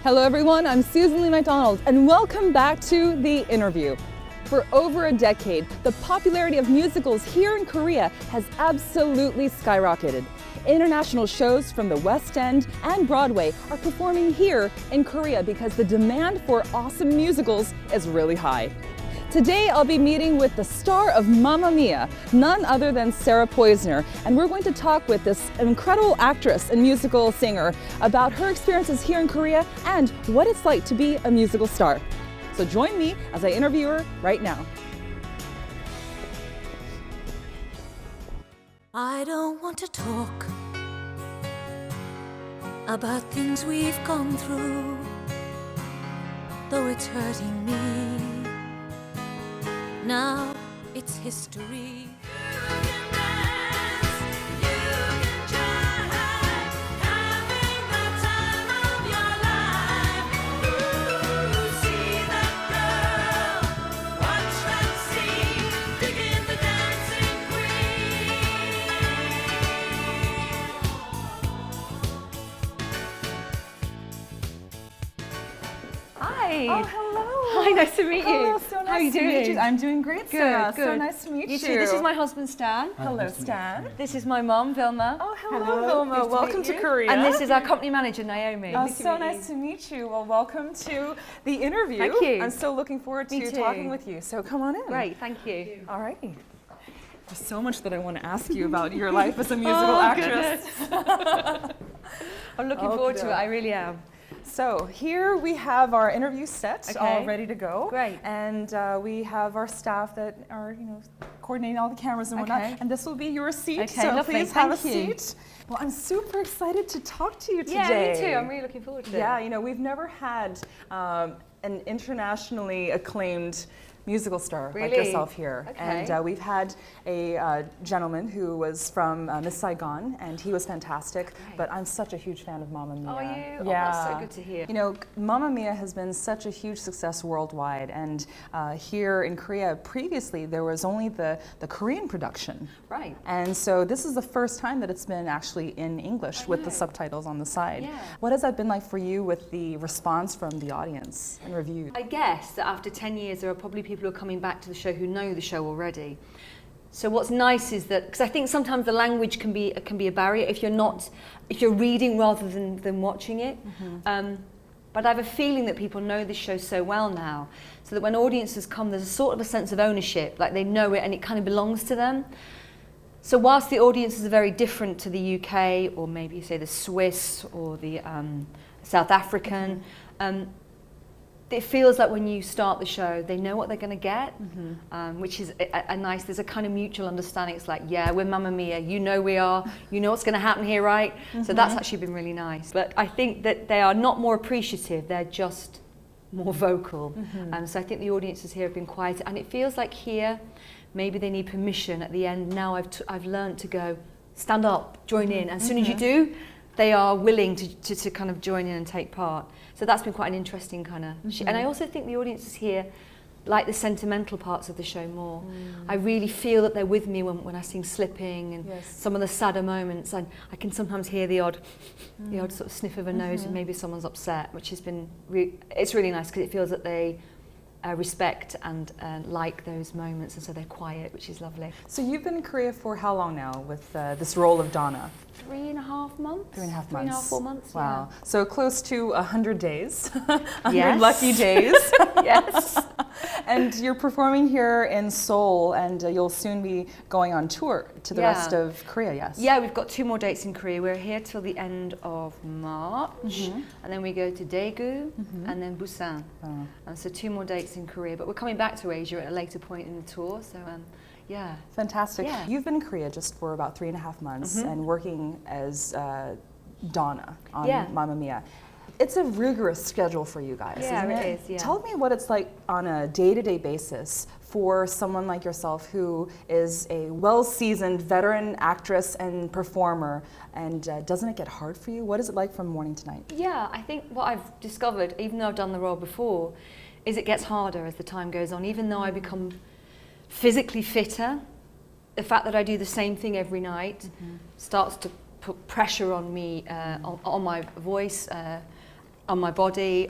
Hello everyone, I'm Susan Lee McDonald and welcome back to The Interview. For over a decade, the popularity of musicals here in Korea has absolutely skyrocketed. International shows from the West End and Broadway are performing here in Korea because the demand for awesome musicals is really high. Today I'll be meeting with the star of Mamma Mia, none other than Sara Poyzer, and we're going to talk with this incredible actress and musical singer about her experiences here in Korea and what it's like to be a musical star. So join me as I interview her right now. I don't want to talk about things we've gone through, though it's hurting me. Now it's history. Hi. Oh, hello. Hi, nice to meet you. Hello, so nice How are you to doing? meet you. I'm doing great, Sarah. Good. So nice to meet you. This is my husband, Stan. Hello, Stan. This is my mum, Vilma. Oh, hello, Vilma. Welcome to Korea. And this is our company manager, Naomi. Oh, so nice to meet you. Well, welcome to The Interview. Thank you. I'm so looking forward to talking with you. So come on in. Great, thank you. All righty. There's so much that I want to ask you about your life as a musical actress. I'm looking forward to it, I really am. So here we have our interview set all ready to go. Great. And we have our staff that are, coordinating all the cameras and whatnot. And this will be your seat. Okay, so lovely. please have Thank a you. seat. Well, I'm super excited to talk to you today. Yeah, me too. I'm really looking forward to it. Yeah, we've never had an internationally acclaimed musical star like yourself here. Okay. And we've had a gentleman who was from Miss Saigon, and he was fantastic. Great. But I'm such a huge fan of Mamma Mia. Are you? Yeah. Oh, that's so good to hear. Mamma Mia has been such a huge success worldwide, and here in Korea previously there was only the Korean production. Right. And so this is the first time that it's been actually in English with the subtitles on the side. Yeah. What has that been like for you with the response from the audience and reviews? I guess that after 10 years there are probably people who are coming back to the show who know the show already. So what's nice is that, because I think sometimes the language can be a barrier if you're reading rather than watching it. But I have a feeling that people know this show so well now, so that when audiences come, there's a sort of a sense of ownership, like they know it and it kind of belongs to them. So whilst the audiences are very different to the UK, or maybe you say the Swiss or the South African, it feels like when you start the show, they know what they're going to get, which is a nice, there's a kind of mutual understanding. It's like, yeah, we're Mamma Mia, you know we are, you know what's going to happen here, right? So that's actually been really nice. But I think that they are not more appreciative, they're just more vocal. So I think the audiences here have been quieter, and it feels like here, maybe they need permission at the end. Now I've learned to go, stand up, join in. As soon as you do, they are willing to kind of join in and take part. So that's been quite an interesting kind of... And I also think the audiences here like the sentimental parts of the show more. I really feel that they're with me when I sing Slipping and some of the sadder moments. And I can sometimes hear the odd sort of sniff of a nose and maybe someone's upset, which has been... it's really nice because it feels that they respect and like those moments, and so they're quiet, which is lovely. So you've been in Korea for how long now with this role of Donna? 3.5 months. 3.5 months. 3.5, 4 months. Wow. Yeah. So close to 100 days. 100 Yes. lucky days. Yes. And you're performing here in Seoul, and you'll soon be going on tour to the rest of Korea, yes? Yeah, we've got 2 more dates in Korea. We're here till the end of March, and then we go to Daegu, and then Busan. And so 2 more dates in Korea, but we're coming back to Asia at a later point in the tour, so yeah. Fantastic. Yeah. You've been in Korea just for about 3.5 months and working as Donna on Mamma Mia. It's a rigorous schedule for you guys, isn't it? It is, yeah. Tell me what it's like on a day-to-day basis for someone like yourself who is a well-seasoned veteran actress and performer, and doesn't it get hard for you? What is it like from morning to night? Yeah, I think what I've discovered, even though I've done the role before, is it gets harder as the time goes on. Even though I become physically fitter, the fact that I do the same thing every night starts to put pressure on me, on my voice. on my body.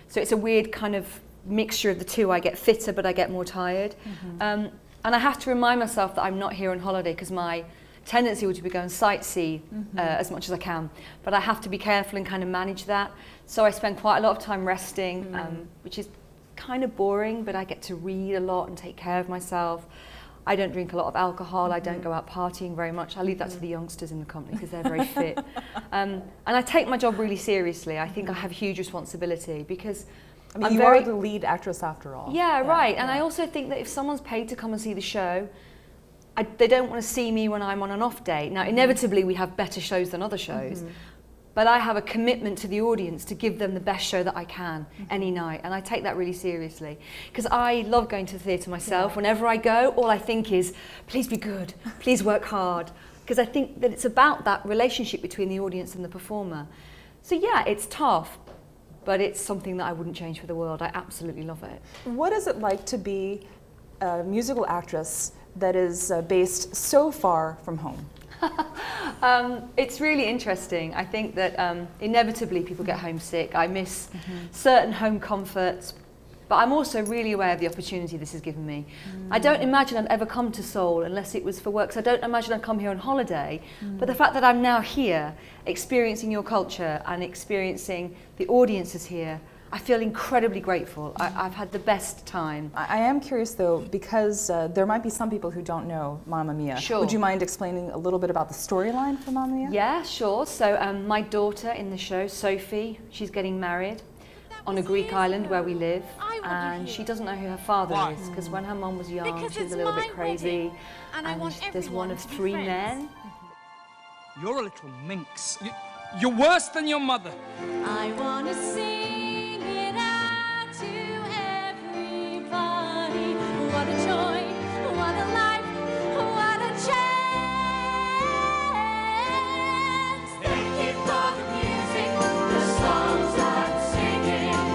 So it's a weird kind of mixture of the two. I get fitter, but I get more tired. And I have to remind myself that I'm not here on holiday, because my tendency would be to go and sightsee as much as I can. But I have to be careful and kind of manage that. So I spend quite a lot of time resting, which is kind of boring, but I get to read a lot and take care of myself. I don't drink a lot of alcohol. I don't go out partying very much. I leave that to the youngsters in the company because they're very fit. And I take my job really seriously. I think I have huge responsibility because I mean, I'm you very, are the lead actress after all. Yeah, right. And I also think that if someone's paid to come and see the show, they don't want to see me when I'm on an off day. Now, inevitably, we have better shows than other shows. But I have a commitment to the audience to give them the best show that I can any night. And I take that really seriously. Because I love going to the theatre myself. Whenever I go, all I think is, please be good, please work hard. Because I think that it's about that relationship between the audience and the performer. So yeah, it's tough, but it's something that I wouldn't change for the world. I absolutely love it. What is it like to be a musical actress that is based so far from home? It's really interesting. I think that inevitably people get homesick. I miss certain home comforts, but I'm also really aware of the opportunity this has given me. I don't imagine I'd ever come to Seoul unless it was for work, so I don't imagine I'd come here on holiday. But the fact that I'm now here, experiencing your culture and experiencing the audiences here, I feel incredibly grateful. I've had the best time. I am curious though, because there might be some people who don't know Mamma Mia. Sure. Would you mind explaining a little bit about the storyline for Mamma Mia? Yeah, sure. So my daughter in the show, Sophie, she's getting married on a Greek island where we live, and she doesn't know who her father is, because when her mum was young, she was a little bit crazy, and there's one of three men. You're a little minx. You're worse than your mother. I want to sing it out to everybody. What a joy, what a life, what a chance. Thank you for the music, the songs I'm singing.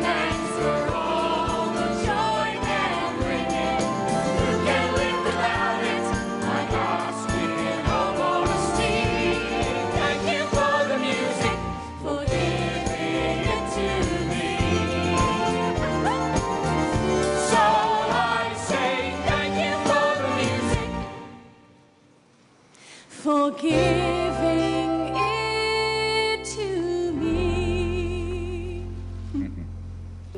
Thanks for all the joy they're bringing. Who can live without it? I ask in all honesty. Thank you for the music, for giving it to me. So I say thank you for the music, for giving it to me.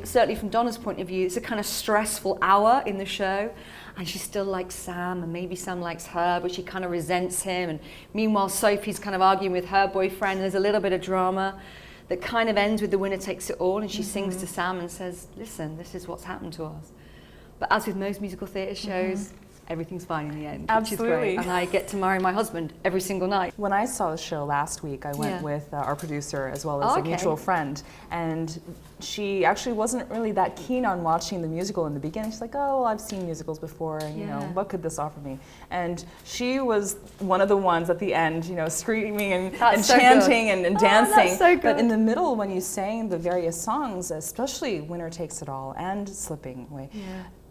Certainly from Donna's point of view, it's a kind of stressful hour in the show, and she still likes Sam, and maybe Sam likes her, but she kind of resents him, and meanwhile Sophie's kind of arguing with her boyfriend, and there's a little bit of drama that kind of ends with the winner takes it all, and she sings to Sam and says, listen, this is what's happened to us. But as with most musical theatre shows, everything's fine in the end, which is Absolutely. great, and I get to marry my husband every single night. When I saw the show last week, I went Yeah. with our producer as well as Oh, a okay. mutual friend, and she actually wasn't really that keen on watching the musical in the beginning. She's like, oh, well, I've seen musicals before, and you know, Yeah. what could this offer me? And she was one of the ones at the end, you know, screaming and That's so chanting good. and Oh, dancing. that's so But good. in the middle, when you sang the various songs, especially Winner Takes It All and Slipping Away,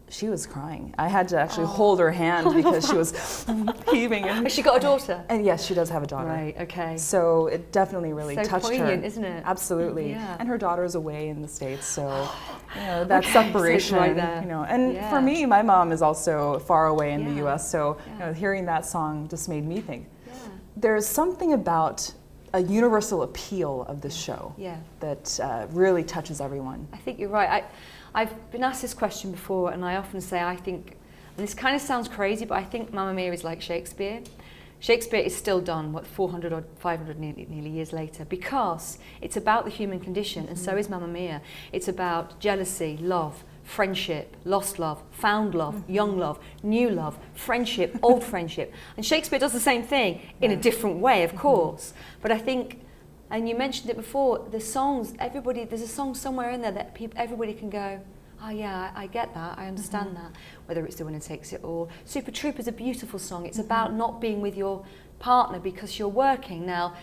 she was crying. I had to actually hold her hand because she was heaving. And, Has she got a daughter? and yes, she does have a daughter. Right, okay. So it definitely really So touched poignant, her. isn't it? Absolutely. Yeah. And her daughter's away in the States, so you know, that Okay, so it's separation. right there. You know, and Yeah. for me, my mom is also far away in the Yeah. U.S. So Yeah. you know, hearing that song just made me think. Yeah. There's something about a universal appeal of this show Yeah. that really touches everyone. I think you're right. I've been asked this question before, and I often say I think, and this kind of sounds crazy, but I think Mamma Mia is like Shakespeare. Shakespeare is still done, 400 or 500 nearly years later, because it's about the human condition, and so is Mamma Mia. It's about jealousy, love, friendship, lost love, found love, young love, new love, friendship, old friendship. And Shakespeare does the same thing in a different way, of course. But I think, and you mentioned it before, the songs, there's a song somewhere in there that everybody can go, oh yeah, I get that, I understand that. Whether it's The Winner Takes It All. Super Trooper's a beautiful song. It's about not being with your partner because you're working. Now,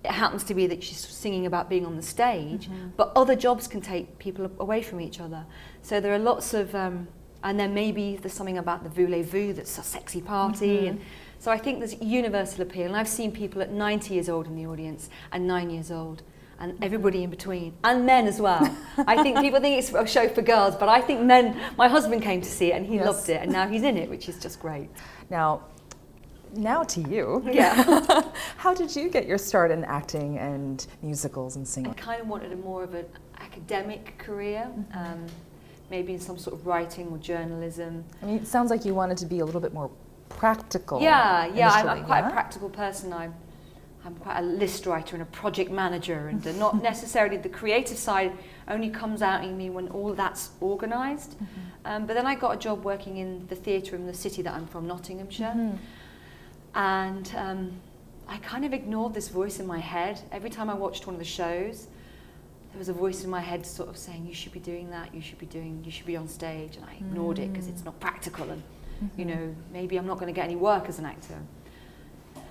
it happens to be that she's singing about being on the stage, but other jobs can take people away from each other. So there are lots of, and then maybe there's something about the voulez-vous that's a sexy party. And so I think there's universal appeal. And I've seen people at 90 years old in the audience and 9 years old. and everybody in between, and men as well. I think people think it's a show for girls, but I think men, my husband came to see it and he loved it, and now he's in it, which is just great. Now to you. Yeah. How did you get your start in acting and musicals and singing? I kind of wanted more of an academic career, maybe in some sort of writing or journalism. I mean, it sounds like you wanted to be a little bit more practical. Yeah, I'm initially, quite a practical person. I'm quite a list writer and a project manager, and not necessarily the creative side only comes out in me when all that's organised. But then I got a job working in the theatre in the city that I'm from, Nottinghamshire. And I kind of ignored this voice in my head. Every time I watched one of the shows, there was a voice in my head sort of saying, you should be doing that, you should be on stage. And I ignored it because it's not practical, and you know, maybe I'm not going to get any work as an actor.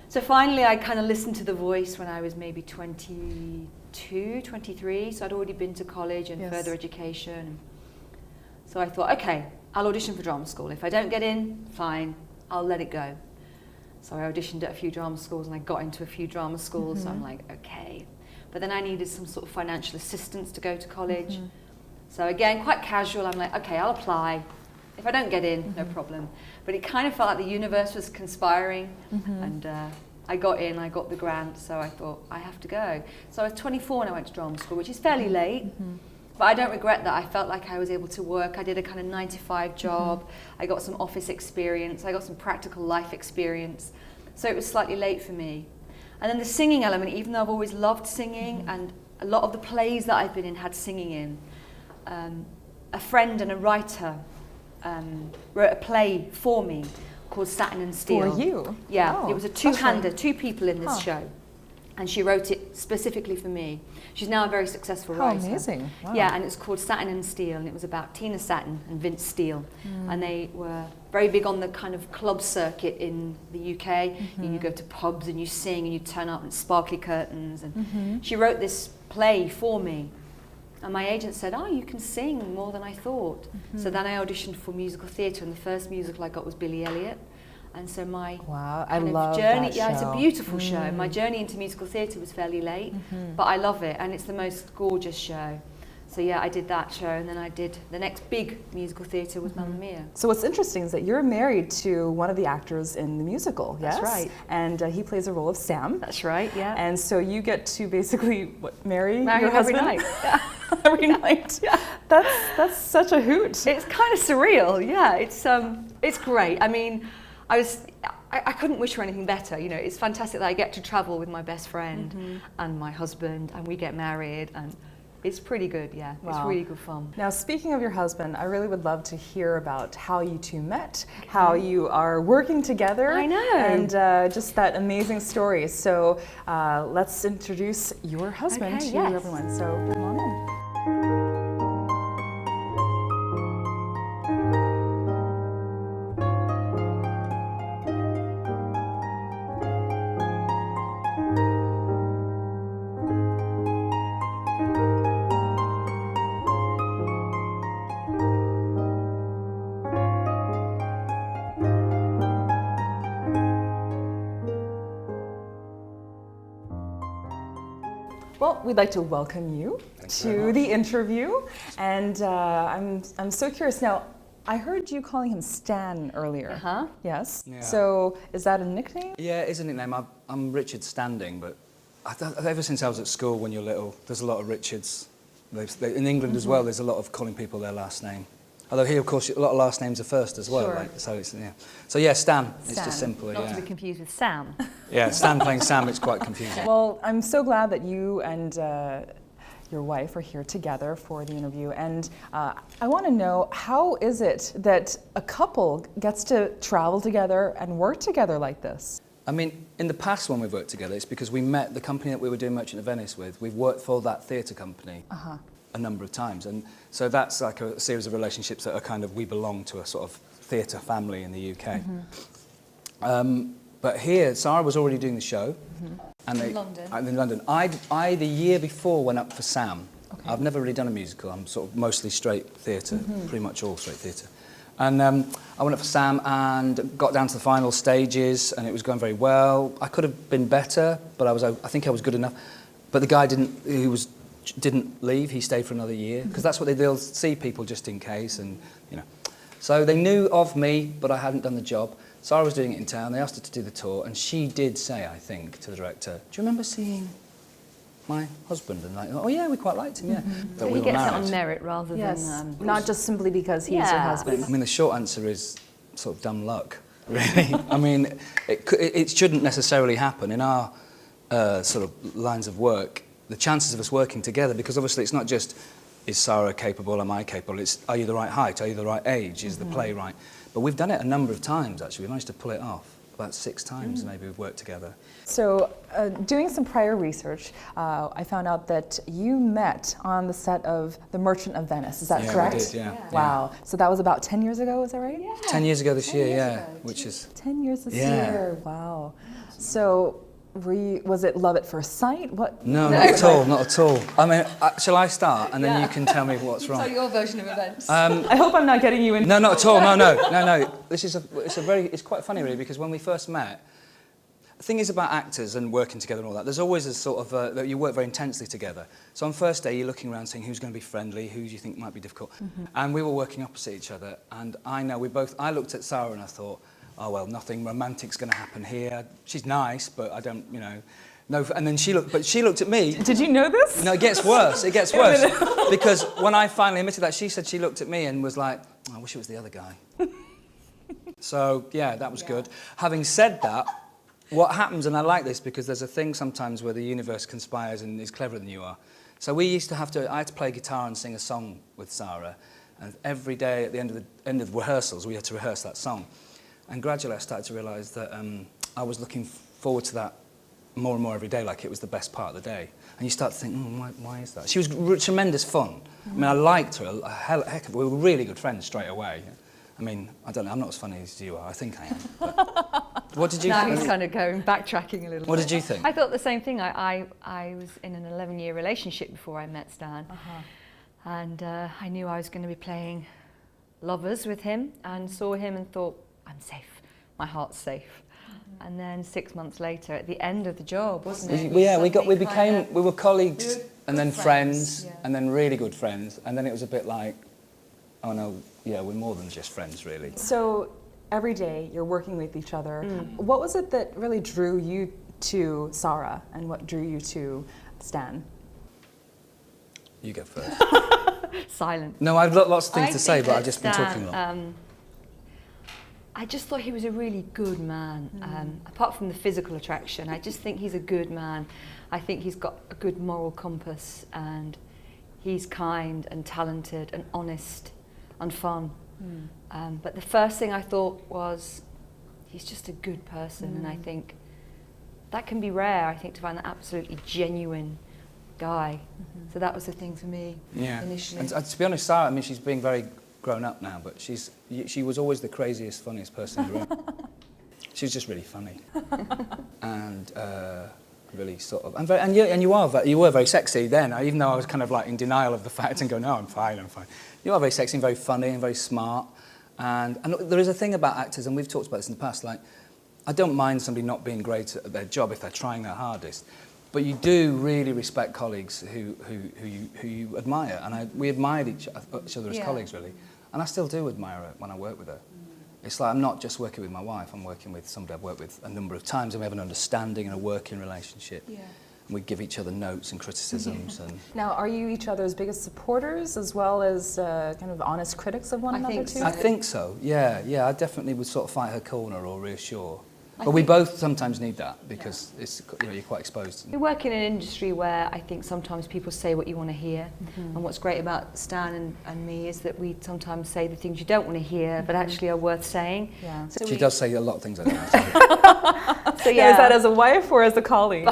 So finally I kind of listened to the voice when I was maybe 22, 23. So I'd already been to college and further education. So I thought, okay, I'll audition for drama school. If I don't get in, fine, I'll let it go. So I auditioned at a few drama schools and I got into a few drama schools. So I'm like, okay. But then I needed some sort of financial assistance to go to college. So again, quite casual, I'm like, okay, I'll apply. If I don't get in, no problem. But it kind of felt like the universe was conspiring, and I got in, I got the grant, so I thought, I have to go. So I was 24 when I went to drama school, which is fairly late, but I don't regret that. I felt like I was able to work. I did a kind of 9-to-5 job. I got some office experience. I got some practical life experience. So it was slightly late for me. And then the singing element, even though I've always loved singing, and a lot of the plays that I've been in had singing in, a friend and a writer wrote a play for me called Satin and Steel. For you? Yeah, Oh, it was a two-hander, lovely. 2 people in this show. And she wrote it specifically for me. She's now a very successful How writer. amazing. Wow. Yeah, and it's called Satin and Steel, and it was about Tina Satin and Vince Steele. And they were very big on the kind of club circuit in the UK. You go to pubs and you sing and you turn up and sparkly curtains. And she wrote this play for me. And my agent said, oh, you can sing more than I thought. So then I auditioned for musical theatre, and the first musical I got was Billy Elliot. And so my I love journey, that yeah, it's a show. beautiful show. My journey into musical theatre was fairly late, but I love it, and it's the most gorgeous show. So yeah, I did that show, and then I did the next big musical theatre was Mamma Mia. So what's interesting is that you're married to one of the actors in the musical, yes? That's right. And he plays the role of Sam. That's right, yeah. And so you get to basically marry Marry your him every husband night. Yeah. every night. Yeah. That's such a hoot. It's kind of surreal, yeah. It's great. I mean, I couldn't wish for anything better. You know, it's fantastic that I get to travel with my best friend and my husband, and we get married, and it's pretty good, yeah. Wow. It's really good fun. Now, speaking of your husband, I really would love to hear about how you two met, how you are working together. I know. And just that amazing story. So let's introduce your husband Okay, to yes. everyone. So come on in. Well, we'd like to welcome you to the interview, and I'm so curious. Now, I heard you calling him Stan earlier. Uh-huh. Yes. Yeah. So, is that a nickname? Yeah, it is a nickname. I'm Richard Standing, but ever since I was at school when you're little, there's a lot of Richards. In England as well, there's a lot of calling people their last name. Although here, of course, a lot of last names are first as well. Sure. Like, so it's So yeah, Stan. It's Stan. just simple. Not Yeah. to be confused with Sam. Yeah, Stan playing Sam. It's quite confusing. Well, I'm so glad that you and your wife are here together for the interview, and I want to know, how is it that a couple gets to travel together and work together like this? I mean, in the past when we've worked together, it's because we met the company that we were doing Merchant of Venice with. We've worked for that theatre company a number of times, and so that's like a series of relationships that are kind of, we belong to a sort of theatre family in the UK. But here, Sara was already doing the show. And In London. In London. I the year before, went up for Sam. Okay. I've never really done a musical. I'm sort of mostly straight theatre, pretty much all straight theatre. And I went up for Sam and got down to the final stages, and it was going very well. I could have been better, but I think I was good enough. But the guy didn't leave. He stayed for another year because that's what they'll see people just in case, and you know. So they knew of me, but I hadn't done the job. Sara was doing it in town. They asked her to do the tour, and she did say, I think, to the director, "Do you remember seeing my husband?" And like, "Oh yeah, we quite liked him, yeah." But So we he were gets it married. on merit rather than... not just simply because he's your Yeah. husband. I mean, the short answer is sort of dumb luck, really. I mean, it shouldn't necessarily happen in our sort of lines of work. The chances of us working together, because obviously it's not just, is Sara capable, am I capable? It's, are you the right height? Are you the right age? Is the play right? But we've done it a number of times, actually. We've managed to pull it off. About 6 times, maybe, we've worked together. So, doing some prior research, I found out that you met on the set of The Merchant of Venice. Is that Yeah, we correct? did, yeah. Wow. So that was about 10 years ago, is that right? Yeah. 10 years ago this year, yeah, which is... 10 years this Yeah. year. Wow. So, was it love at first sight? What? No, not at all, not at all. I mean, shall I start, and then you can tell me what's Tell wrong? your version of events. I hope I'm not getting you in. No, not at all. No. It's quite funny, really, because when we first met, the thing is about actors and working together and all that, there's always a sort of, that you work very intensely together. So on first day, you're looking around saying who's going to be friendly, who do you think might be difficult. And we were working opposite each other, and I looked at Sara and I thought, oh, well, nothing romantic's going to happen here. She's nice, but I don't, you know, no. And then she looked at me. Did you know this? No, it gets worse. It gets worse. Because when I finally admitted that, she said she looked at me and was like, oh, I wish it was the other guy. So, yeah, that was good. Having said that, what happens, and I like this because there's a thing sometimes where the universe conspires and is cleverer than you are. So I had to play guitar and sing a song with Sara, and every day at the end of the rehearsals, we had to rehearse that song. And gradually I started to realise that I was looking forward to that more and more every day, like it was the best part of the day. And you start to think, why is that? She was tremendous fun. I mean, I liked her a heck of. We were really good friends straight away. I mean, I don't know, I'm not as funny as you are. I think I am. But what did you Now think? he's kind of backtracking a little What bit. did you think? I thought the same thing. I was in an 11-year relationship before I met Stan. And I knew I was going to be playing lovers with him, and saw him and thought, I'm safe. My heart's safe. And then 6 months later, at the end of the job, wasn't it? We were colleagues, and then friends, and then really good friends, and then it was a bit like, oh no, yeah, we're more than just friends, really. So every day you're working with each other. What was it that really drew you to Sara, and what drew you to Stan? You go first. Silent. No, I've got lots of things to say, think but that I've just been Stan, talking a lot. I just thought he was a really good man. Apart from the physical attraction, I just think he's a good man. I think he's got a good moral compass, and he's kind and talented and honest and fun. But the first thing I thought was, he's just a good person, and I think that can be rare, I think, to find an absolutely genuine guy. So that was the thing for me initially. And to be honest, Sara, I mean, she's being very grown up now, but she was always the craziest, funniest person in the room. She was just really funny. And really sort of, and you were very sexy then, even though I was kind of like in denial of the fact and going, no, I'm fine. You are very sexy and very funny and very smart. And there is a thing about actors, and we've talked about this in the past, like, I don't mind somebody not being great at their job if they're trying their hardest, but you do really respect colleagues who you admire, and we admired each other as colleagues, really, and I still do admire her when I work with her. It's like I'm not just working with my wife, I'm working with somebody I've worked with a number of times, and we have an understanding and a working relationship. And we give each other notes and criticisms. And Now, are you each other's biggest supporters as well as kind of honest critics of one another think too? so. I think so, yeah. I definitely would sort of fight her corner or reassure. But we both sometimes need that because it's, you're quite exposed. We work in an industry where I think sometimes people say what you want to hear, and what's great about Stan and me is that we sometimes say the things you don't want to hear, but actually are worth saying. Yeah. So She does say a lot of things I don't want to say. So Is that as a wife or as a colleague?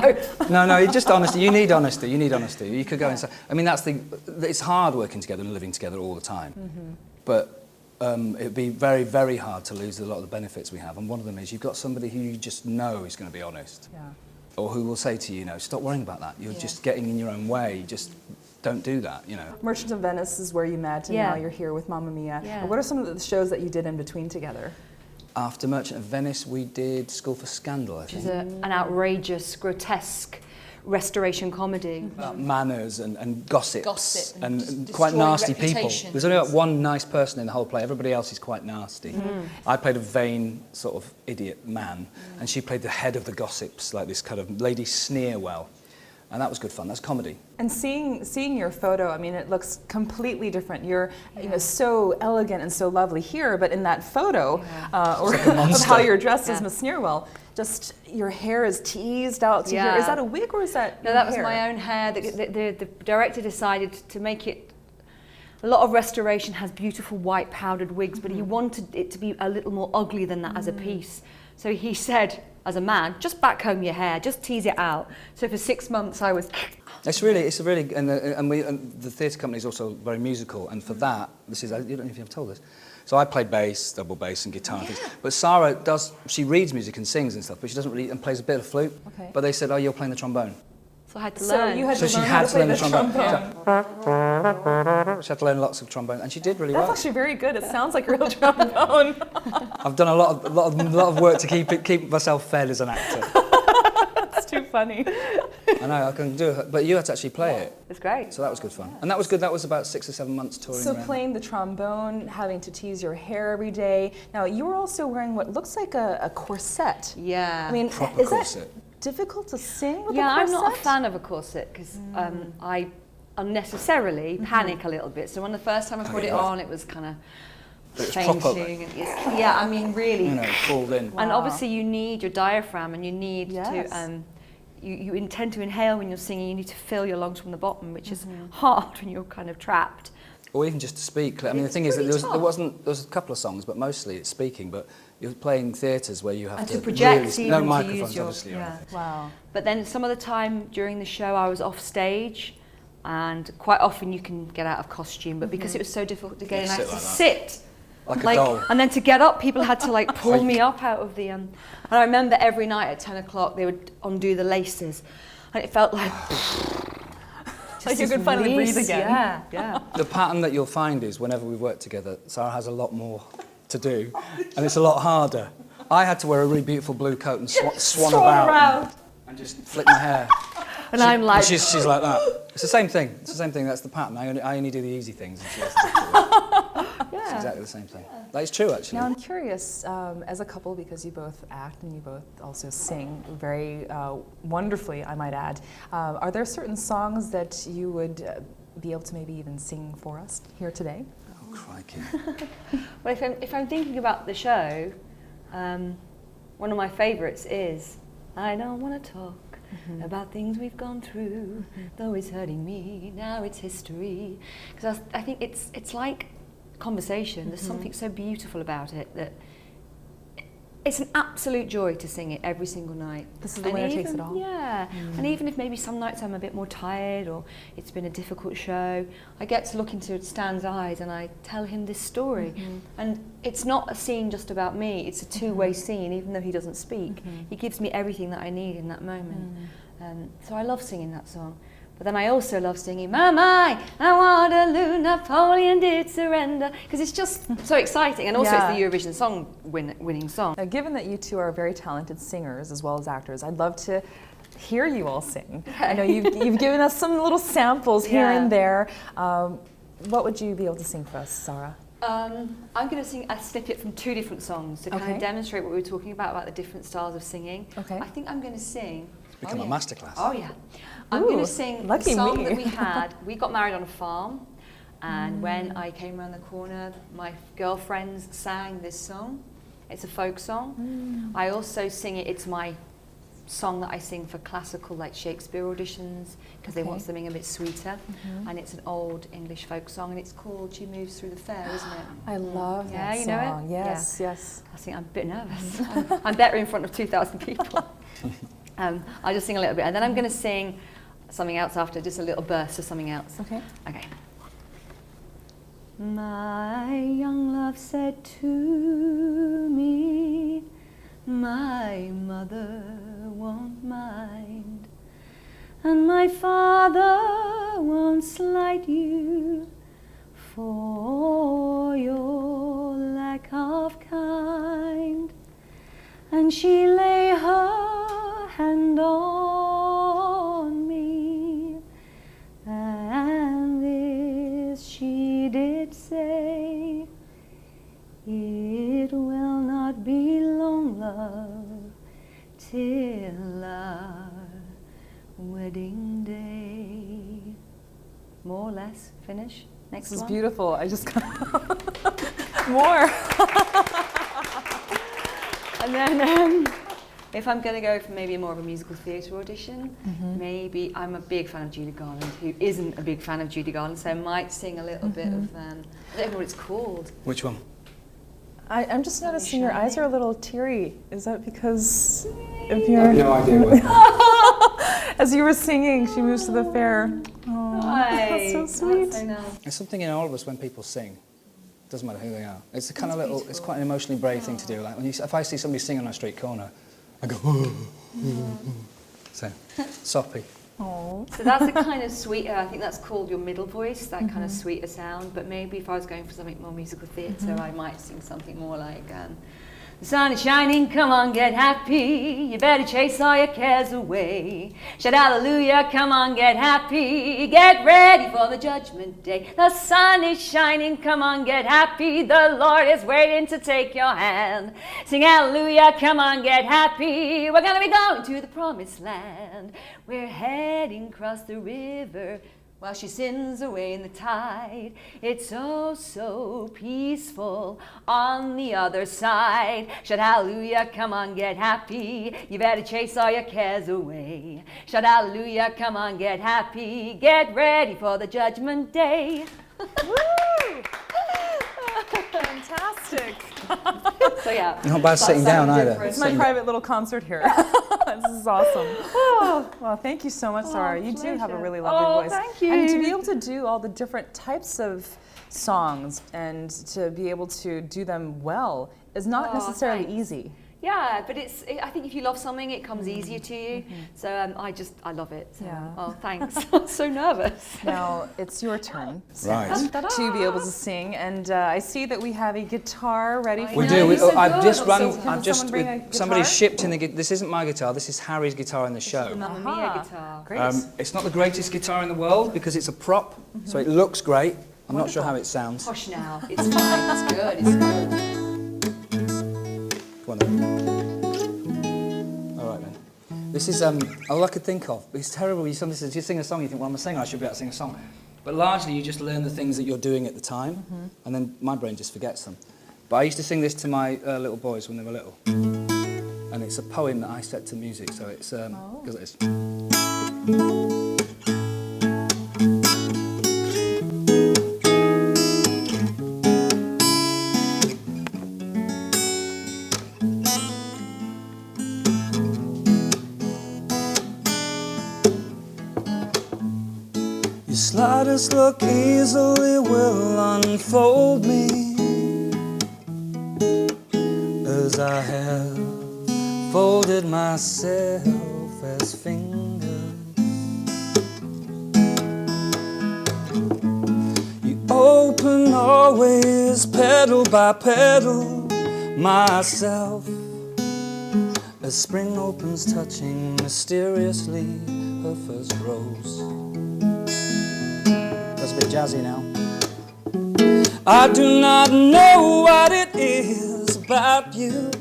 No, it's just honesty. You need honesty. You could go and say, I mean, it's hard working together and living together all the time. But it'd be very, very hard to lose a lot of the benefits we have. And one of them is you've got somebody who you just know is going to be honest. Yeah. Or who will say to you, stop worrying about that. You're just getting in your own way. Just don't do that, Merchant of Venice is where you met, and now you're here with Mamma Mia. Yeah. What are some of the shows that you did in between together? After Merchant of Venice, we did School for Scandal, I Which is think. an outrageous, grotesque restoration comedy. About manners and gossips Gossip and and quite destroying nasty people. reputations. There's only like one nice person in the whole play. Everybody else is quite nasty. I played a vain sort of idiot man, and she played the head of the gossips, like this kind of Lady Sneerwell. And that was good fun. That's comedy. And seeing your photo, I mean, it looks completely different. You're you know, so elegant and so lovely here, but in that photo, or like a of monster. how you're dressed as Yeah. Miss Sneerwell, just your hair is teased out to Yeah. here. Is that a wig or is that No, that was hair? my own hair. The director decided to make it. A lot of restoration has beautiful white powdered wigs, but he wanted it to be a little more ugly than that as a piece. So he said, as a man, just back comb your hair, just tease it out. So for 6 months I was. It's a really, and the theatre company is also very musical, and for that, I don't know if you've told this. So I play bass, double bass, and guitar and things. But Sara she reads music and sings and stuff, but she doesn't really, and plays a bit of flute. Okay. But they said, oh, you're playing the trombone. So I had to So learn. you had So to she learn how had to to learn play the trombone. She had to learn lots of trombone, and she did really That's well. actually very good. It sounds like a real trombone. I've done a lot of work to keep myself fed as an actor. That's too funny. I know I can do it, but you had to actually play it, It's great. so that was good fun. And that was good. That was about 6 or 7 months touring So around. playing the trombone, having to tease your hair every day. Now you were also wearing what looks like a corset. Yeah. I mean, Proper is corset. that difficult to sing with Yeah, a I'm corset? not a fan of a corset because I unnecessarily panic a little bit. So when the first time I put it yeah. on, it was kind of But it's proper, changing. And yeah, I mean, really. you know, called in. And Wow. obviously you need your diaphragm and you need Yes. to, you intend to inhale when you're singing, you need to fill your lungs from the bottom, which is hard when you're kind of trapped. Or even just to speak. I mean, the thing is that pretty there tough. was a couple of songs, but mostly it's speaking. But you're playing theatres where you have And to to project really, even no to microphones, use your, obviously. yeah. Right. Wow. But then some of the time during the show I was off stage and quite often you can get out of costume, but because it was so difficult to get in, I had sit to like that. sit. Like a doll. And then to get up, people had to like pull me up out of the. And I remember every night at 10 o'clock they would undo the laces, and it felt like. Like you could finally breathe again. Yeah, yeah. The pattern that you'll find is whenever we work together, Sara has a lot more to do, and it's a lot harder. I had to wear a really beautiful blue coat and swan about around. and just flick my hair. And I'm like, She's like that. It's the same thing. It's the same thing. That's the pattern. I only do the easy things. And she has to do the It's exactly the same thing. That is true, actually. Now I'm curious, as a couple, because you both act and you both also sing very wonderfully, I might add. Are there certain songs that you would be able to maybe even sing for us here today? Oh, crikey. well, if I'm thinking about the show, one of my favourites is I don't want to talk about things we've gone through, though it's hurting me, now it's history. Because I think it's like conversation. There's something so beautiful about it that it's an absolute joy to sing it every single night. This is the winner takes it all. Yeah, and even if maybe some nights I'm a bit more tired or it's been a difficult show, I get to look into Stan's eyes and I tell him this story. And it's not a scene just about me, it's a two-way scene, even though he doesn't speak. He gives me everything that I need in that moment. So I love singing that song. But then I also love singing, My, I Waterloo, Napoleon did surrender, because it's just so exciting. And also Yeah. it's the Eurovision song winning song. Now, given that you two are very talented singers as well as actors, I'd love to hear you all sing. I know you've given us some little samples here Yeah. and there. What would you be able to sing for us, Sara? I'm going to sing a snippet from two different songs to kind Okay. of demonstrate what we were talking about the different styles of singing. Okay. I think I'm going to sing. Become a masterclass. Oh yeah. I'm going Ooh, to sing the lucky song me. that we had. We got married on a farm, and when I came around the corner, my girlfriends sang this song. It's a folk song. I also sing it. It's my song that I sing for classical, like Shakespeare auditions, because they want Okay. something a bit sweeter. And it's an old English folk song, and it's called "She Moves Through the Fair," isn't it? I love Yeah, that you know it? song. Yes, yes. I think I'm a bit nervous. I'm better in front of 2,000 people. I'll just sing a little bit, and then I'm going to sing something else after, just a little burst of something else. Okay. Okay. My young love said to me, my mother won't mind, and my father won't slight you for your lack of kind. And she lay her hand on wedding day. More or less, finish. Next This is one. beautiful. I just got more. And then if I'm going to go for maybe more of a musical theatre audition, maybe I'm a big fan of Judy Garland, who isn't a big fan of Judy Garland, so I might sing a little bit of, I don't know what it's called. Which one? I'm just noticing your eyes are a little teary. Is that because of your... No idea what. As you were singing, she moves to the fair. Oh, that's so sweet. That's so nice. There's something in all of us when people sing. Doesn't matter who they are. It's a kind of little. It's quite an emotionally brave thing to do. Like when you, if I see somebody singing on a street corner, I go. So, soppy. Oh. So that's a kind of sweeter, I think that's called your middle voice, that kind of sweeter sound, but maybe if I was going for something more musical theatre, I might sing something more like, the sun is shining, come on, get happy, you better chase all your cares away. Shout hallelujah, come on, get happy, get ready for the judgment day. The sun is shining, come on, get happy, the Lord is waiting to take your hand. Sing hallelujah, come on, get happy, we're gonna be going to the promised land. We're heading across the river while she sins away in the tide. It's oh so peaceful on the other side. Shout hallelujah, come on, get happy. You better chase all your cares away. Shout hallelujah, come on, get happy. Get ready for the judgment day. Woo! Fantastic. So yeah. Not bad sitting down either. It's my private little concert here. This is awesome. Oh, well, thank you so much, Sara. You do have a really lovely voice. Thank you. And to be able to do all the different types of songs and to be able to do them well is not necessarily thanks. easy. Yeah, but I think if you love something, it comes easier to you. So I love it. So, Yeah. well, thanks. I'm so nervous. Now it's your turn Right. to be able to sing, and I see that we have a guitar ready for We you. do. so I've good. just That's run. so good. I've just. Someone bring a Somebody guitar? shipped in the. This isn't my guitar. This is Harry's guitar in the show. Mamma Aha. Mia guitar. Great. It's not the greatest guitar in the world because it's a prop, so it looks great. I'm not sure how it sounds. Hush now. It's fine. It's good. It's good. Go on then. All right then. This is all I could think of. It's terrible. You sing a song, you think, well, I'm a singer, I should be able to sing a song. But largely, you just learn the things that you're doing at the time, and then my brain just forgets them. But I used to sing this to my little boys when they were little, and it's a poem that I set to music. So it's goes like this. Your slightest look easily will unfold me, as I have folded myself as fingers. You open always petal by petal, myself, as spring opens, touching mysteriously her first rose. That's a bit jazzy now. I do not know what it is about you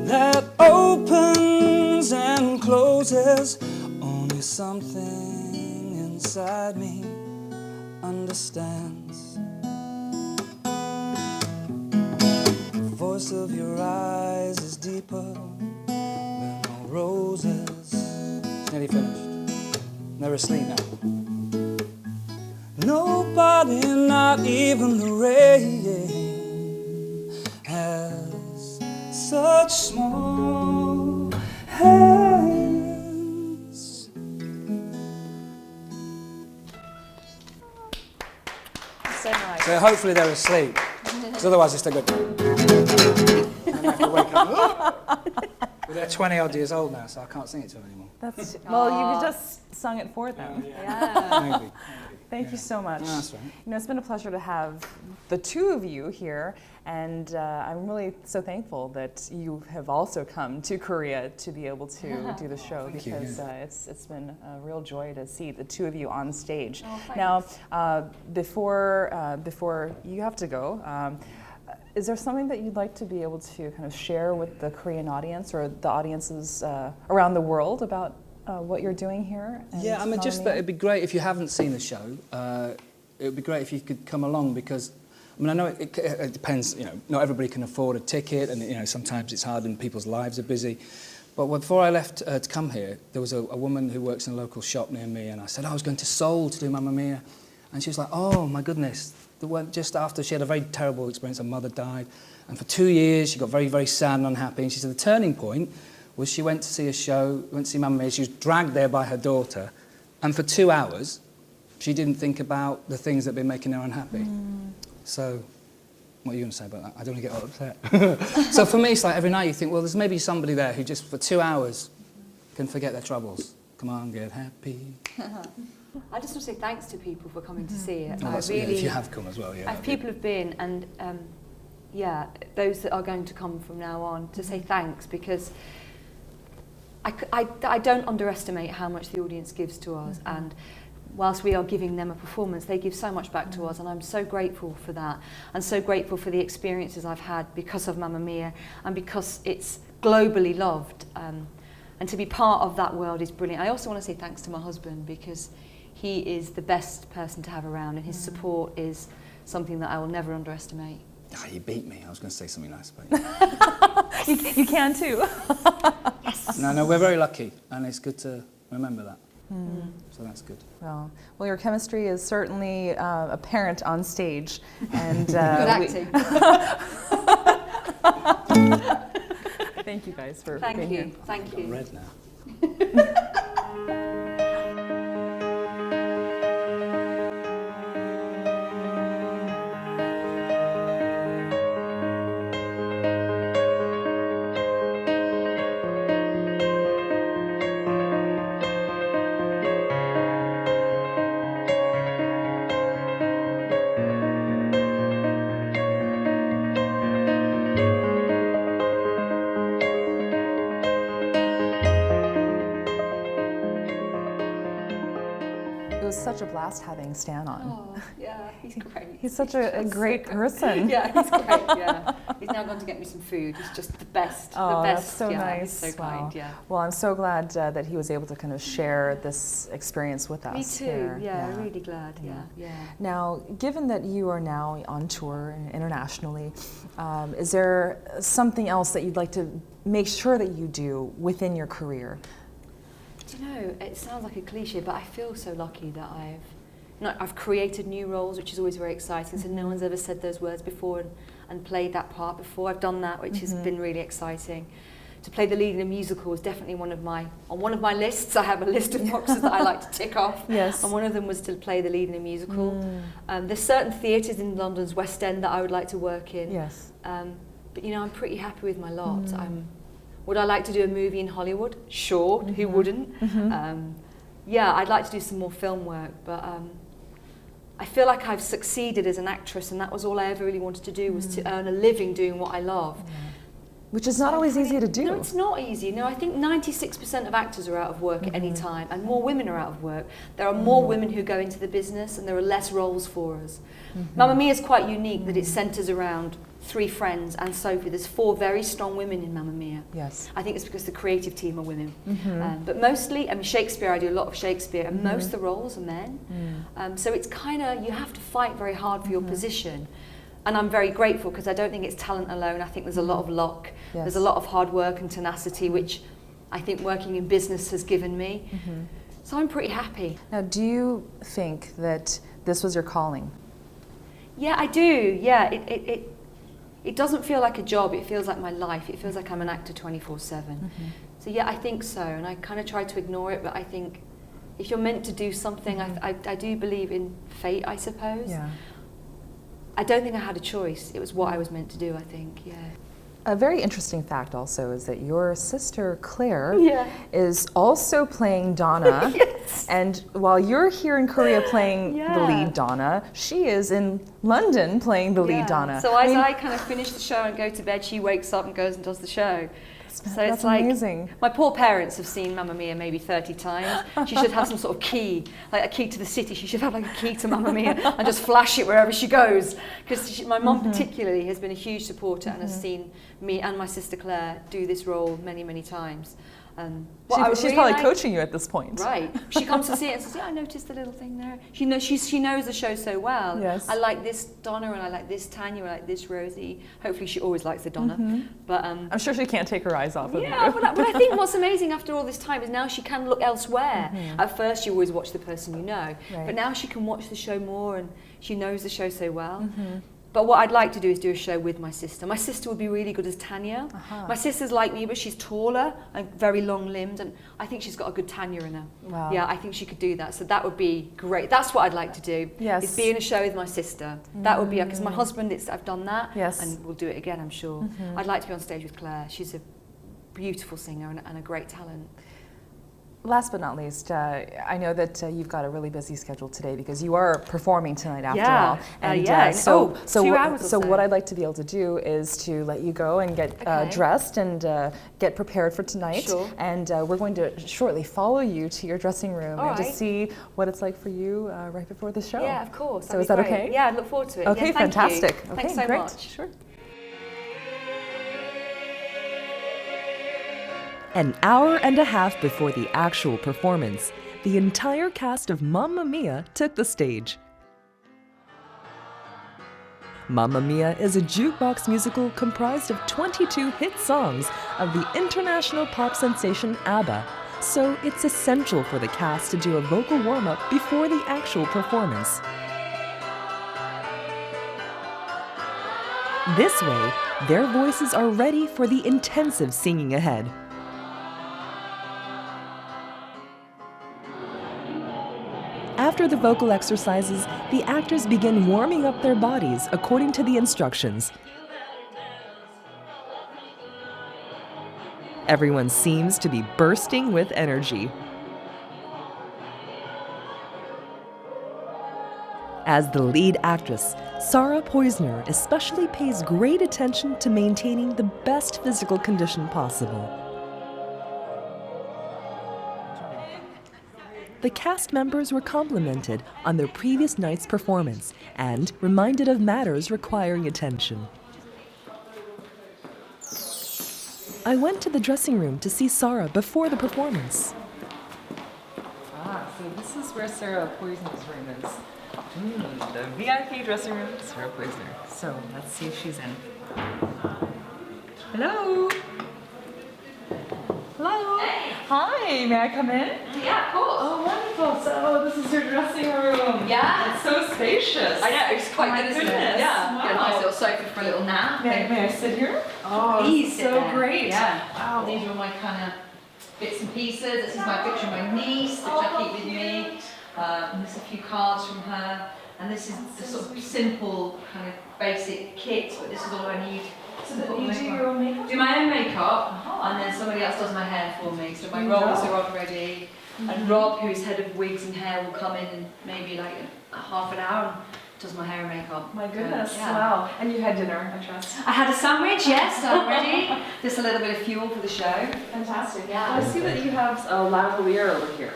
that opens and closes. Only something inside me understands. The voice of your eyes is deeper than all roses. It's nearly finished. They're asleep now. Nobody, not even the rain, has such small hands. So nice. So hopefully they're asleep, because otherwise it's still good. And I have to wake up. But they're 20 odd years old now, so I can't sing it to them anymore. That's well, you just sung it for them. Maybe. Thank you so much. No, that's right. You know, it's been a pleasure to have the two of you here, and I'm really so thankful that you have also come to Korea to be able to do the show, Thank you, because it's been a real joy to see the two of you on stage. Oh, thanks. Now, before you have to go, Is there something that you'd like to be able to kind of share with the Korean audience or the audiences around the world about what you're doing here? Yeah, I mean, just that it'd be great if you haven't seen the show. It would be great if you could come along because, I mean, I know it depends, you know, not everybody can afford a ticket and, you know, sometimes it's hard and people's lives are busy. But before I left to come here, there was a woman who works in a local shop near me and I said, I was going to Seoul to do Mamma Mia. And she was like, oh my goodness. Just after she had a very terrible experience, her mother died. And for 2 years, she got very, very sad and unhappy. And she said the turning point was she went to see a show, went to see Mamma Mia. She was dragged there by her daughter. And for 2 hours, she didn't think about the things that had been making her unhappy. So, what are you going to say about that? I don't want to get all upset. So for me, it's like every night you think, well, there's maybe somebody there who just for 2 hours can forget their troubles. Come on, get happy. I just want to say thanks to people for coming to see it. Oh, I really, if you have come as well, yeah. If people have been, and yeah, those that are going to come from now on, to say thanks, because I don't underestimate how much the audience gives to us, and whilst we are giving them a performance, they give so much back to us, and I'm so grateful for that, and so grateful for the experiences I've had because of Mamma Mia, and because it's globally loved, and to be part of that world is brilliant. I also want to say thanks to my husband, because he is the best person to have around, and his support is something that I will never underestimate. Oh, you beat me. I was going to say something nice about you. You can too. Yes. No, we're very lucky, and it's good to remember that. So that's good. Well, your chemistry is certainly apparent on stage, and Good acting. Thank you guys for Thank being you. here. Thank you. I'm red now. It was such a blast having Stan on. Oh, yeah, he's great. He's such a great so good. person. Yeah, he's great, yeah. He's now gone to get me some food. He's just the best. Oh, the best. that's so yeah, nice. He's so Wow. kind, yeah. Well, I'm so glad that he was able to kind of share this experience with us. Me too, here. yeah, really glad, yeah. Now, given that you are now on tour internationally, is there something else that you'd like to make sure that you do within your career? Do you know, it sounds like a cliche, but I feel so lucky that I've created new roles, which is always very exciting. So no one's ever said those words before and played that part before. I've done that, which has been really exciting. To play the lead in a musical was definitely on one of my lists. I have a list of boxes that I like to tick off. Yes. And one of them was to play the lead in a musical. There's certain theatres in London's West End that I would like to work in. Yes. But you know, I'm pretty happy with my lot. Would I like to do a movie in Hollywood? Sure, who wouldn't? Yeah, I'd like to do some more film work, but I feel like I've succeeded as an actress, and that was all I ever really wanted to do, was to earn a living doing what I love. Which is not always easy to do. No, it's not easy. No, I think 96% of actors are out of work at any time, and more women are out of work. There are more women who go into the business, and there are less roles for us. Mamma Mia is quite unique that it centres around 3 friends and Sophie. There's 4 very strong women in Mamma Mia. Yes. I think it's because the creative team are women. But mostly, I mean, Shakespeare, I do a lot of Shakespeare, and most of the roles are men. So it's kind of, you have to fight very hard for your position. And I'm very grateful, because I don't think it's talent alone. I think there's a lot of luck. Yes. There's a lot of hard work and tenacity, which I think working in business has given me. So I'm pretty happy. Now, do you think that this was your calling? Yeah, I do. Yeah, it doesn't feel like a job. It feels like my life. It feels like I'm an actor 24/7. So yeah, I think so. And I kind of try to ignore it, but I think if you're meant to do something, I do believe in fate, I suppose. Yeah. I don't think I had a choice. It was what I was meant to do, I think, yeah. A very interesting fact also is that your sister Claire Yeah. is also playing Donna. Yes. And while you're here in Korea playing the Yeah. lead Donna, she is in London playing the lead Donna. So as I kind of finish the show and go to bed, she wakes up and goes and does the show. So it's That's like, amazing. my poor parents have seen Mamma Mia maybe 30 times. She should have some sort of key, like a key to the city. She should have like a key to Mamma Mia and just flash it wherever she goes. Because my mum particularly has been a huge supporter and has seen me and my sister Claire do this role many, many times. She's probably coaching you at this point. Right. She comes to see it and says, yeah, I noticed the little thing there. She knows the show so well. Yes. I like this Donna and I like this Tanya, I like this Rosie. Hopefully she always likes the Donna. But I'm sure she can't take her eyes off of yeah, you. but I think what's amazing after all this time is now she can look elsewhere. At first you always watch the person you know, but now she can watch the show more and she knows the show so well. But what I'd like to do is do a show with my sister. My sister would be really good as Tanya. My sister's like me, but she's taller and very long-limbed, and I think she's got a good Tanya in her. Wow. Yeah, I think she could do that. So that would be great. That's what I'd like to do. Yes. Is be in a show with my sister. That would be because my husband. I've done that. Yes. And we'll do it again, I'm sure. I'd like to be on stage with Claire. She's a beautiful singer and a great talent. Last but not least, I know that you've got a really busy schedule today because you are performing tonight after Yeah. all. And Yeah. so 2 hours or so so. what I'd like to be able to do is to let you go and get Okay. dressed and get prepared for tonight. Sure. And we're going to shortly follow you to your dressing room All and to right. see what it's like for you right before the show. Yeah, of course. So that'd is be that great. okay? Yeah, I look forward to it. Okay, Yeah, thank you. fantastic. Okay, Thanks so great. much. Sure. An hour and a half before the actual performance, the entire cast of Mamma Mia took the stage. Mamma Mia is a jukebox musical comprised of 22 hit songs of the international pop sensation ABBA, so it's essential for the cast to do a vocal warm-up before the actual performance. This way, their voices are ready for the intensive singing ahead. After the vocal exercises, the actors begin warming up their bodies according to the instructions. Everyone seems to be bursting with energy. As the lead actress, Sara Poyzer especially pays great attention to maintaining the best physical condition possible. The cast members were complimented on their previous night's performance and reminded of matters requiring attention. I went to the dressing room to see Sara before the performance. So this is where Sara Poyzer's room is. The VIP dressing room, Sara Poyzer. So let's see if she's in. Hello. Hello. Hey. Hi, may I come in? Yeah, of course. Oh, wonderful. So this is your dressing room. Yeah. It's so spacious. I know, it's quite Oh my good, isn't goodness. it? Yeah. Wow. Get a nice little sofa for a little nap. May I sit here? Oh, Please sit so there. great. Yeah. Wow. These are all my kind of bits and pieces. This is my picture of my niece, which I keep with me. And there's a few cards from her. And this is the sort of simple, kind of basic kit, but this is all I need. So that you do your own makeup? Do my own makeup, and then somebody else does my hair for me. So my rolls are on ready, and Rob, who's head of wigs and hair, will come in maybe like half an hour and does my hair and makeup. My goodness, Yeah. wow. And you had dinner, I trust. I had a sandwich, yes, I'm ready. Just a little bit of fuel for the show. Fantastic. Yeah. Well, I see that you have a lavalier over here.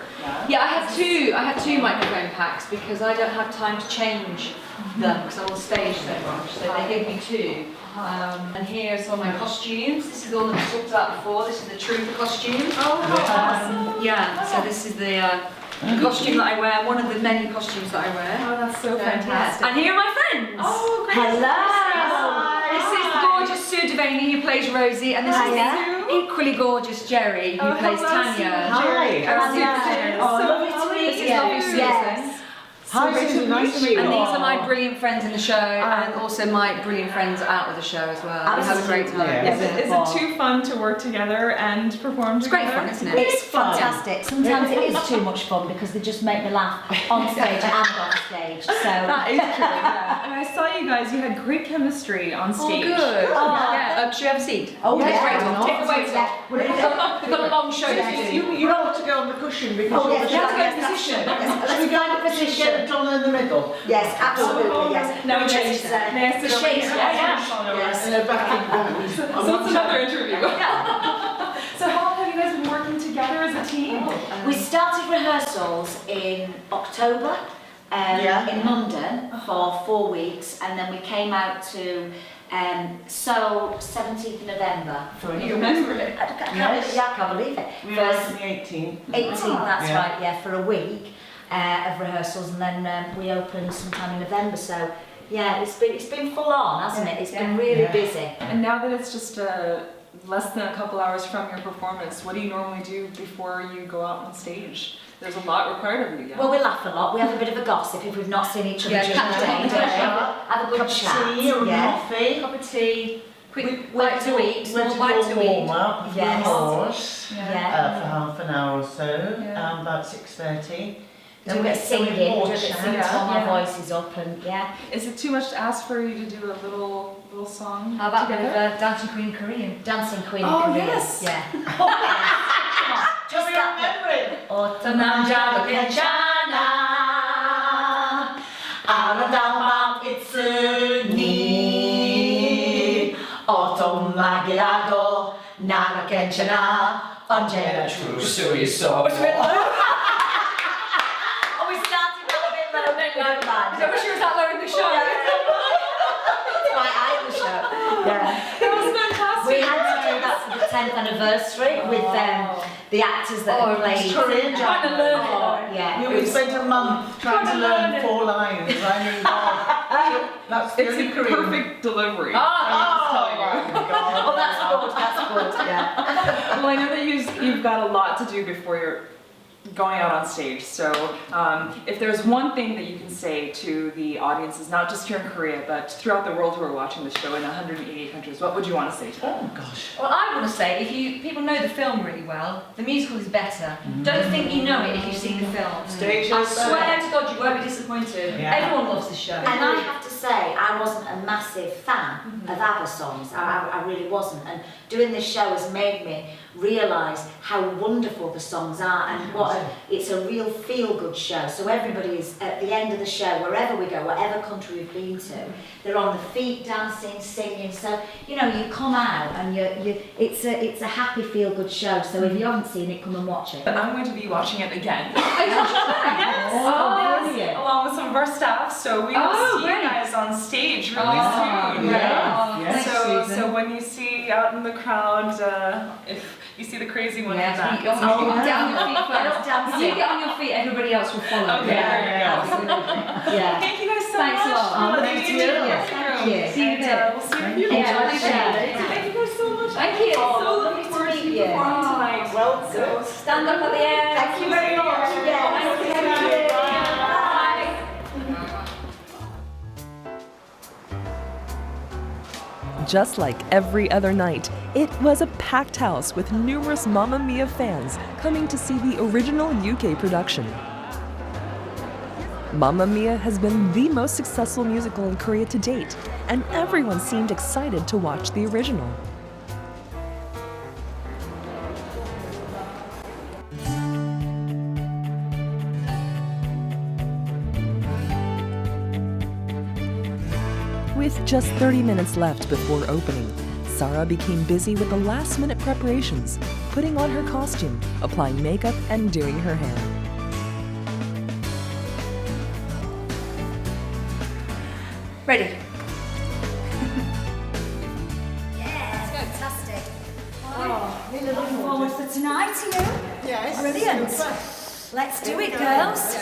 Yeah, I have two microphone packs because I don't have time to change them because I'm on stage so much. So they give me two. And here are some of my costumes. This is the one that we talked about before. This is the Truth costume. Oh, how awesome. Yeah, so this is the costume that I wear, one of the many costumes that I wear. Oh, that's so Yeah. fantastic. And here are my friends. Oh, great. Hello. This is gorgeous Sue Devaney who plays Rosie, and this is Hiya. the equally gorgeous Jerry who Oh, plays hello, Tanya. Sue. Jerry. Hello. Hello. Oh, So lovely to lovely meet to you. meet Lovely you. Susan. Yes. Hi, Susan, nice to meet you. And these are my brilliant friends in the show, and also my brilliant friends out of the show as well. We have a great time. Yeah. Is it too fun to work together and perform It's together? great fun, isn't it? It's fantastic. Sometimes it is too much fun because they just make me laugh on stage and off stage. So That is true, yeah. And I saw you guys, you had great chemistry on Oh, stage. good. Oh. Yeah. Should we have a seat? Oh, Yeah, yeah. great. Take the weight off. We've We've got a long show to do. You don't want to go on the cushion because Oh, yes, You have to go yes, in that's- position. Let's we find a get position. Donna in the middle. Yes, absolutely, yes. Now, Which may is, I sit the over shakes, here? yes. Yes. Yes. And a backing band. So it's another interview. together as a team? We started rehearsals in October in London for 4 weeks, and then we came out to Seoul 17th of November. You remember it? I can't believe it. We were on the 18th. 18th, that's Yeah. right, yeah, for a week of rehearsals, and then we opened sometime in November. So yeah, it's been full on, hasn't it? It's been really busy. And now that it's just less than a couple hours from your performance, what do you normally do before you go out on stage? There's a lot required of you, yeah? Well, we laugh a lot. We have a bit of a gossip if we've not seen each other during the day. Don't we? Have a good Cup of chat. tea or yeah. coffee. Cup of tea, quick We bite to eat, small bite to warm eat. up for Yes. the horse Yeah. for half an hour or so, Yeah. about 6:30. Do a bit of singing, do a bit of singing to all my voices up, and yeah. Is it too much to ask for you to do a little song How about a bit together? of Dancing Queen Korean? Dancing Queen Oh, Korea. yes. Yeah. Come on, just that bit. 어떤 남자도 괜찮아 아름다운 밤 있으니 어떤 말이라도 나는 괜찮아 언제나 줄 수 있어. Oh, we started with a bit low, man. I wish you was that low in the show. My idol show. Yeah. That was fantastic! We had to do that for the 10th anniversary with the actors that had played. Korean Trying to learn it. Yeah. We spent a month trying to learn 4 lines. I mean, God, that's It's really a Korean. perfect delivery. Oh, I'm God. Oh, that's good, yeah. Well, I know that you've got a lot to do before you're going out on stage. So if there's one thing that you can say to the audiences, not just here in Korea, but throughout the world who are watching the show in 188 countries, what would you want to say to them? Oh, gosh. Well, I want to say, if people know the film really well, the musical is better. Don't think you know it if you've seen the film. Stage I is swear to God, you won't be disappointed. Yeah. Everyone loves the show. And I have to say, I wasn't a massive fan of ABBA songs. I really wasn't. And doing this show has made me realise how wonderful the songs are, and it's a real feel-good show. So everybody is at the end of the show, wherever we go, whatever country we've been to, they're on the feet dancing, singing. So you come out and it's a happy feel-good show. So if you haven't seen it, come and watch it. I'm going to be watching it again. Yes. Brilliant. Along with some of our staff, so we will see you guys on stage really soon. Yes, So when you see out in the crowd, if you see the crazy one in the Yeah, back. you get on your feet first. Dancing. You get on your feet, everybody else will follow. Okay, there you go. Yeah. Thank you guys so Thanks a much. lot. for Thank letting you. me into the Thank room. you. See you And, there. we'll see you in Enjoy the the show. Thank you guys so much. Thank you. So lovely looking to forward meet to you. performing tonight. Well, So Stand up at the end. Thank you very much. Yes. Thank you. Just like every other night, it was a packed house with numerous Mamma Mia fans coming to see the original UK production. Mamma Mia has been the most successful musical in Korea to date, and everyone seemed excited to watch the original. With just 30 minutes left before opening, Sara became busy with the last-minute preparations, putting on her costume, applying makeup, and doing her hair. Ready. Fantastic. Oh, really looking forward for tonight, yes. Brilliant. Let's do it, girls.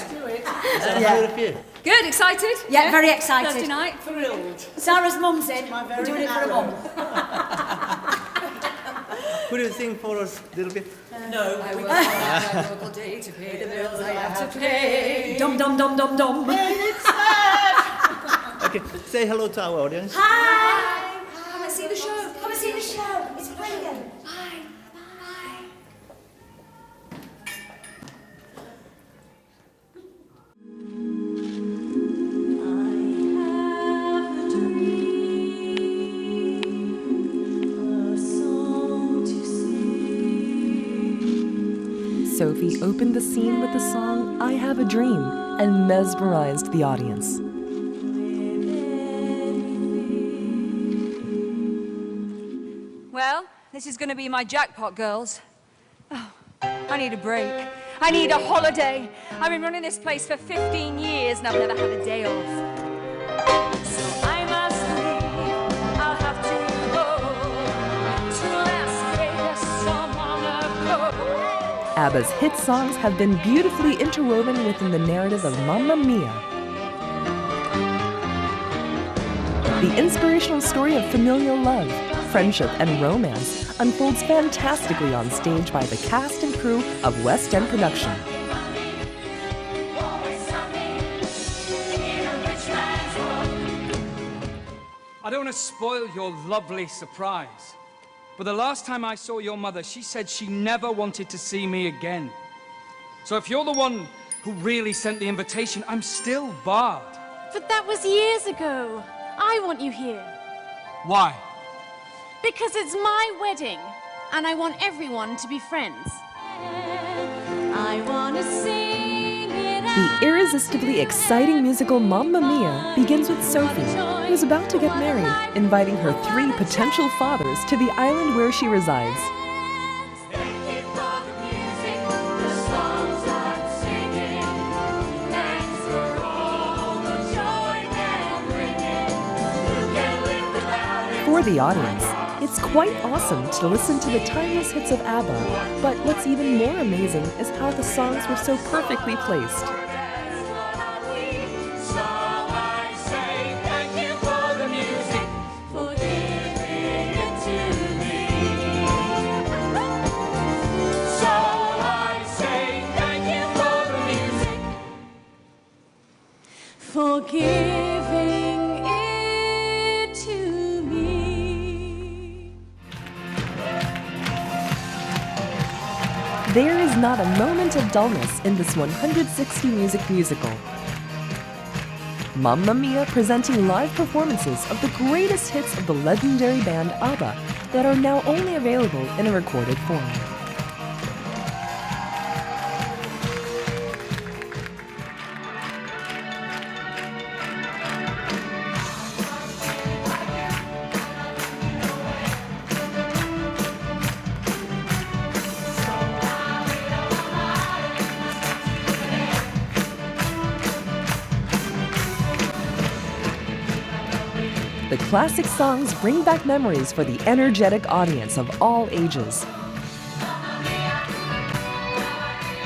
Good, excited? Yeah, very excited. Thursday night. Thrilled. Sarah's mum's in. We're doing it for a mum. Could you sing for us a little bit? No. I work on my local day to pay the bills I have to pay. Dum dum dum dum dum. Okay, say hello to our audience. Hi. Come and see the show. Come and see the show. It's brilliant. Bye. Bye. Sophie opened the scene with the song I Have a Dream and mesmerized the audience. Well, this is going to be my jackpot, girls. Oh, I need a break. I need a holiday. I've been running this place for 15 years and I've never had a day off. So I must leave. I'll have to go to Las Vegas some Monaco. ABBA's hit songs have been beautifully interwoven within the narrative of Mamma Mia. The inspirational story of familial love, friendship, and romance unfolds fantastically on stage by the cast and crew of West End production. I don't want to spoil your lovely surprise, but the last time I saw your mother, she said she never wanted to see me again. So if you're the one who really sent the invitation, I'm still barred. But that was years ago. I want you here. Why? Because it's my wedding, and I want everyone to be friends. I wanna sing it The irresistibly exciting musical Mamma Mia begins with Sophie, who's about to get married, inviting her 3 potential fathers to the island where she resides. Thank you for the music, the songs I'm singing. Thanks for all the joy they're bringing. Who can live without it? For the audience, it's quite awesome to listen to the timeless hits of ABBA, but what's even more amazing is how the songs were so perfectly placed. So I say thank you for the music, for giving it to me. So I say thank you for the music, For giving it to me. There is not a moment of dullness in this 160-music musical. Mamma Mia presenting live performances of the greatest hits of the legendary band ABBA that are now only available in a recorded form. The classic songs bring back memories for the energetic audience of all ages.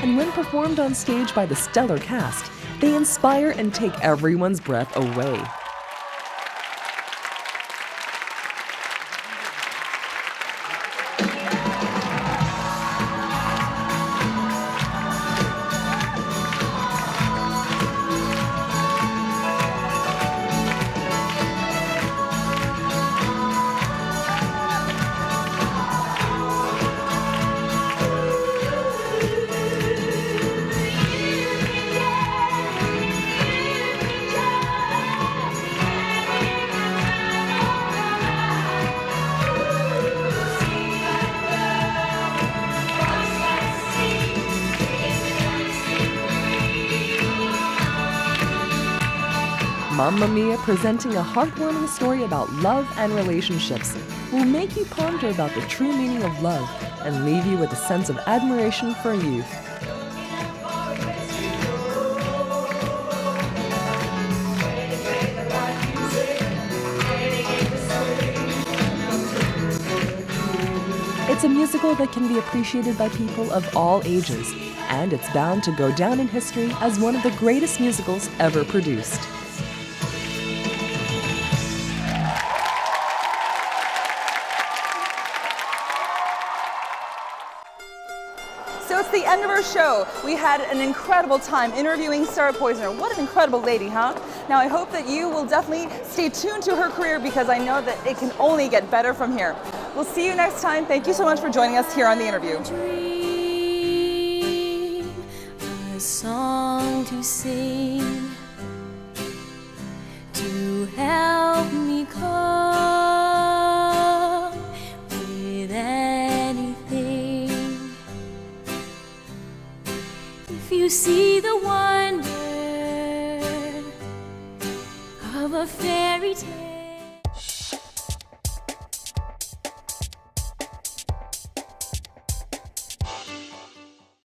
And when performed on stage by the stellar cast, they inspire and take everyone's breath away. Mamma Mia presenting a heartwarming story about love and relationships will make you ponder about the true meaning of love and leave you with a sense of admiration for youth. It's a musical that can be appreciated by people of all ages, and it's bound to go down in history as one of the greatest musicals ever produced. So it's the end of our show. We had an incredible time interviewing Sara Poyzer. What an incredible lady, huh? Now I hope that you will definitely stay tuned to her career because I know that it can only get better from here. We'll see you next time. Thank you so much for joining us here on The Interview. dream, a song to sing, to help me cope with anything. If you see the wonder of a fairy tale.